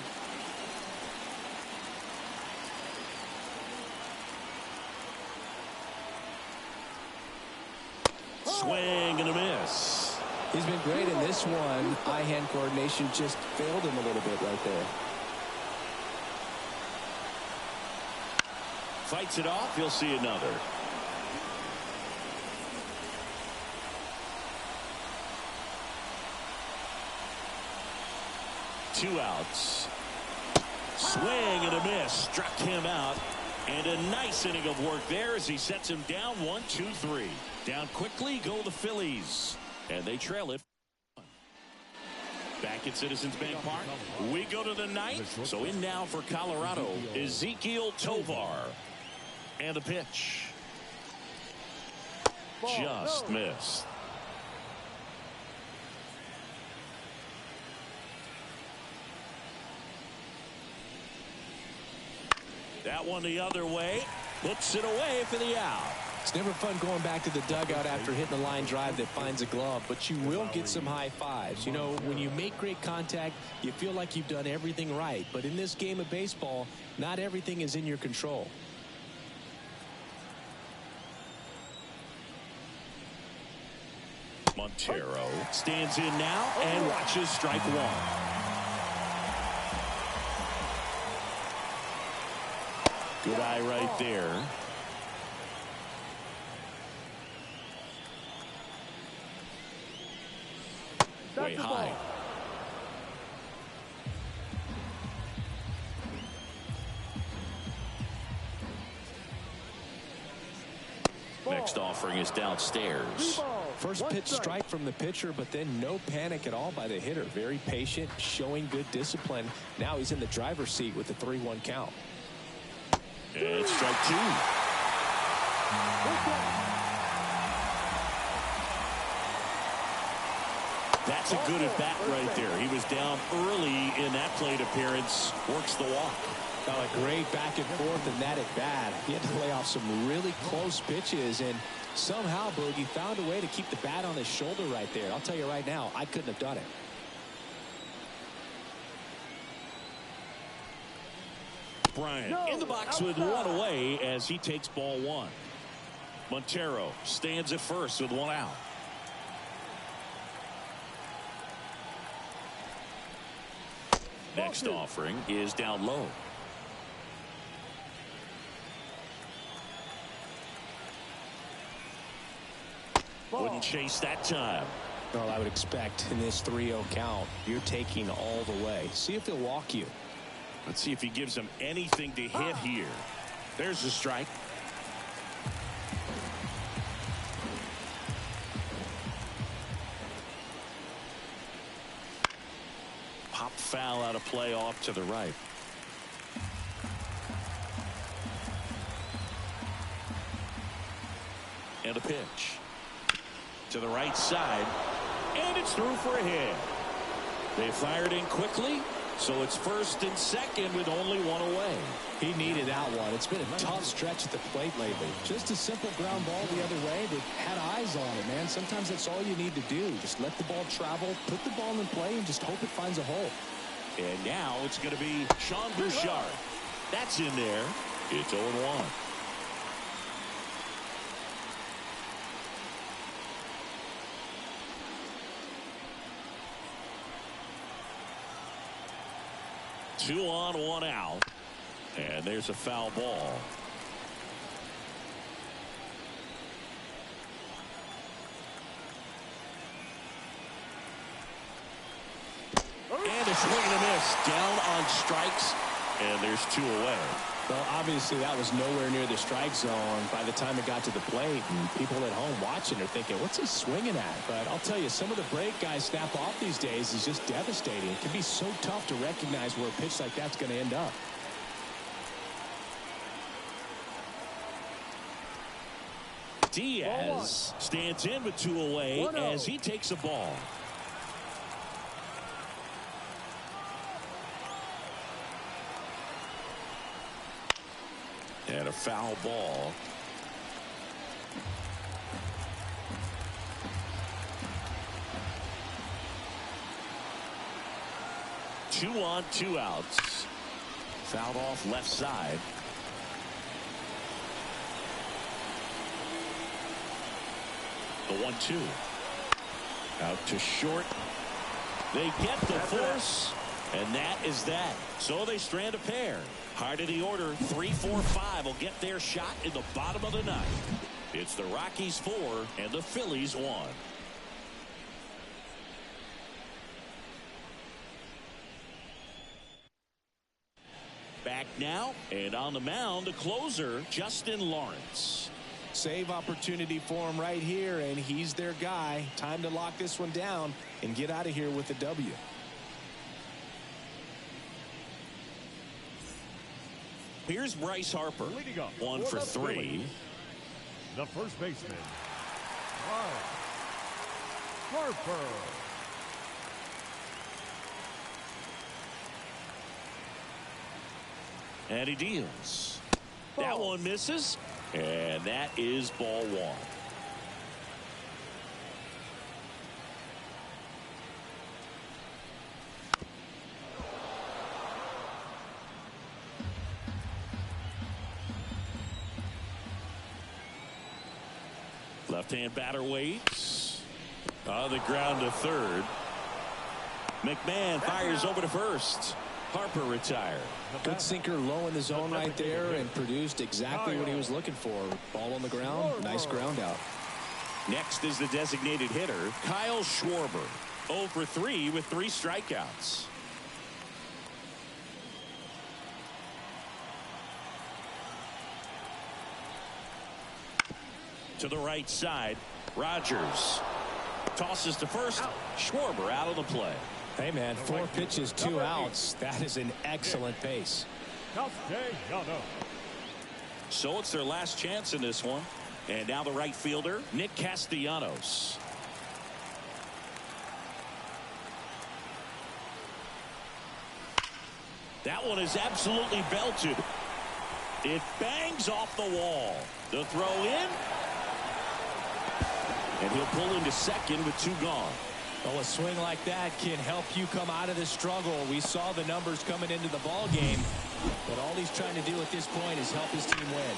Swing and a miss.
He's been great in this one. Eye-hand coordination just failed him a little bit right there.
Fights it off. He'll see another. Two outs. Swing and a miss. Struck him out. And a nice inning of work there as he sets him down 1-2-3. Down quickly go the Phillies. And they trail it. Back at Citizens Bank Park. We go to the 9th. So in now for Colorado, Ezequiel Tovar. And the pitch. Just missed. That one the other way. Puts it away for the out.
It's never fun going back to the dugout after hitting a line drive that finds a glove, but you will get some high fives. You know, when you make great contact, you feel like you've done everything right. But in this game of baseball, not everything is in your control.
Montero stands in now and watches strike 1. Good eye right there. Way high. Next offering is downstairs.
First pitch strike from the pitcher, but then no panic at all by the hitter. Very patient, showing good discipline. Now he's in the driver's seat with the 3-1 count.
And strike two. That's a good at bat right there. He was down early in that plate appearance. Works the walk.
Oh, a great back and forth in that at bat. He had to lay off some really close pitches, and somehow Boogie found a way to keep the bat on his shoulder right there. I'll tell you right now, I couldn't have done it.
Bryant in the box with one away as he takes ball one. Montero stands at first with one out. Next offering is down low. Wouldn't chase that time.
Well, I would expect in this 3-0 count, you're taking all the way. See if he'll walk you.
Let's see if he gives him anything to hit here. There's the strike. Pop foul out of play off to the right. And a pitch to the right side, and it's through for a hit. They fired in quickly, so it's first and second with only one away.
He needed that one. It's been a tough stretch at the plate lately. Just a simple ground ball the other way that had eyes on it, man. Sometimes that's all you need to do. Just let the ball travel, put the ball in play, and just hope it finds a hole.
And now it's going to be Sean Bouchard. That's in there. It's 0-1. Two on, one out. And there's a foul ball. And a swing and a miss. Down on strikes. And there's two away.
Well, obviously that was nowhere near the strike zone by the time it got to the plate. And people at home watching are thinking, what's he swinging at? But I'll tell you, some of the break guys snap off these days is just devastating. It can be so tough to recognize where a pitch like that's going to end up.
Diaz stands in with two away as he takes a ball. And a foul ball. Two on, two outs. Fouled off left side. The 1-2. Out to short. They get the force. And that is that. So they strand a pair. Heart of the order, 3, 4, 5 will get their shot in the bottom of the ninth. It's the Rockies 4 and the Phillies 1. Back now, and on the mound, the closer, Justin Lawrence.
Save opportunity for him right here, and he's their guy. Time to lock this one down and get out of here with a W.
Here's Bryce Harper, 1 for 3.
The first baseman, Bryce Harper.
And he deals. That one misses, and that is ball one. Left-hand batter waits. On the ground to third. McMahon fires over to first. Harper retired.
Good sinker low in the zone right there and produced exactly what he was looking for. Ball on the ground. Nice ground out.
Next is the designated hitter, Kyle Schwarber. 0 for 3 with 3 strikeouts. To the right side, Rogers tosses to first. Schwarber out of the play.
Hey, man, 4 pitches, 2 outs. That is an excellent pace.
So it's their last chance in this one. And now the right fielder, Nick Castellanos. That one is absolutely belted. It bangs off the wall. The throw in. And he'll pull into second with 2 gone.
Well, a swing like that can help you come out of the struggle. We saw the numbers coming into the ball game, but all he's trying to do at this point is help his team win.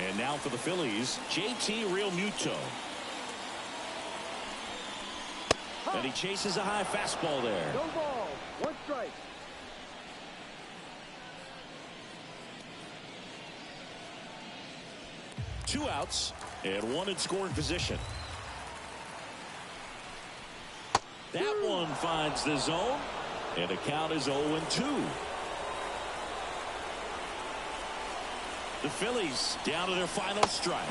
And now for the Phillies, JT Realmuto. And he chases a high fastball there.
No ball. 1 strike.
Two outs and 1 in scoring position. That one finds the zone, and the count is 0-2. The Phillies down to their final strike.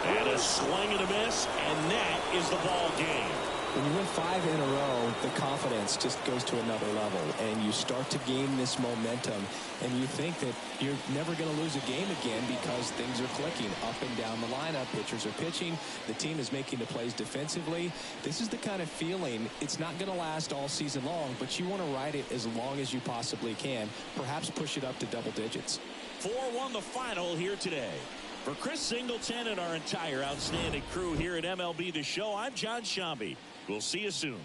And a swing and a miss, and that is the ball game.
When you win 5 in a row, the confidence just goes to another level, and you start to gain this momentum, and you think that you're never going to lose a game again because things are clicking up and down the lineup. Pitchers are pitching. The team is making the plays defensively. This is the kind of feeling, it's not going to last all season long, but you want to ride it as long as you possibly can, perhaps push it up to double digits.
4-1 the final here today. For Chris Singleton and our entire outstanding crew here at MLB The Show, I'm John Shambi. We'll see you soon.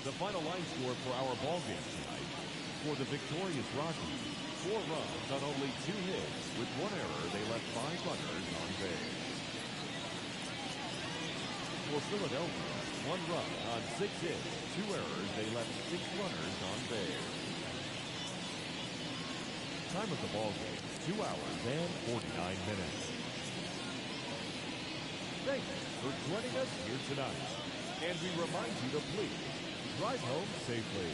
The final line score for our ball game tonight. For the victorious Rockies, 4 runs on only 2 hits. With 1 error, they left 5 runners on base. For Philadelphia, 1 run on 6 hits. 2 errors, they left 6 runners on base. Time of the ball game, 2 hours and 49 minutes. Thank you for joining us here tonight. And we remind you to please drive home safely.